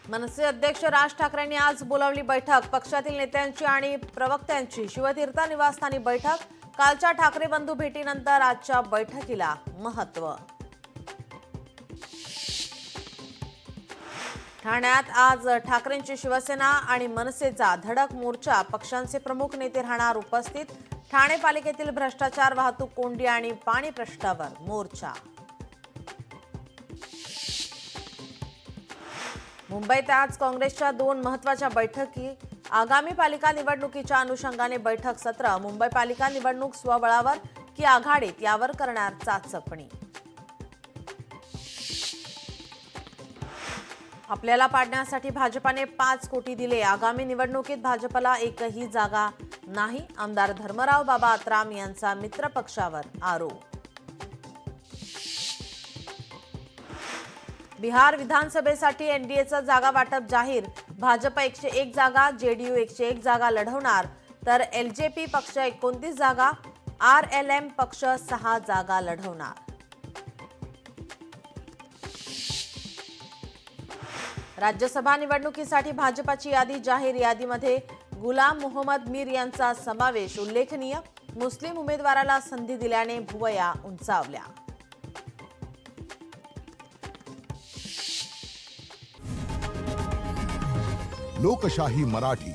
मनसे अध्यक्ष राज ठाकरेंनी आज बोलावली बैठक। पक्षातील नेत्यांची आणि प्रवक्त्यांची शिवतीर्थ निवासस्थानी बैठक। कालच्या ठाकरे बंधू भेटीनंतर आजच्या बैठकीला महत्त्व। ठाण्यात आज ठाकरेंची शिवसेना आणि मनसेचा धडक मोर्चा। पक्षांचे प्रमुख नेते राहणार उपस्थित। ठाणे पालिकेतील भ्रष्टाचार, वाहतूक कोंडी आणि पाणी प्रश्नावर मोर्चा। मुंबईत आज काँग्रेसच्या 2 महत्त्वाच्या बैठकी। आगामी पालिका निवडणुकीच्या अनुषंगाने बैठक सत्र। मुंबई पालिका निवडणूक स्वबळावर की आघाडीत यावर करणार चाचपणी। आपल्याला पाडण्यासाठी भाजपाने 5 कोटी दिले। आगामी निवडणुकीत भाजपला एकही जागा नाही। आमदार धर्मराव बाबा आत्राम यांचा मित्रपक्षावर आरोप। बिहार विधानसभेसाठी एनडीएचं जागा वाटप जाहीर। भाजप 101 जागा, जेडीयू 101 जागा लढवणार, तर एलजेपी पक्ष 29 जागा, आरएलएम पक्ष 6 जागा लढवणार। राज्यसभा निवडणुकीसाठी भाजपाची यादी जाहीर। यादीमध्ये गुलाम मोहम्मद मीर यांचा समावेश उल्लेखनीय। मुस्लिम उमेदवाराला संधी दिल्याने भुवया उंचावल्या। लोकशाही मराठी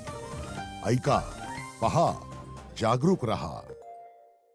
ऐका, पहा, जागरूक रहा।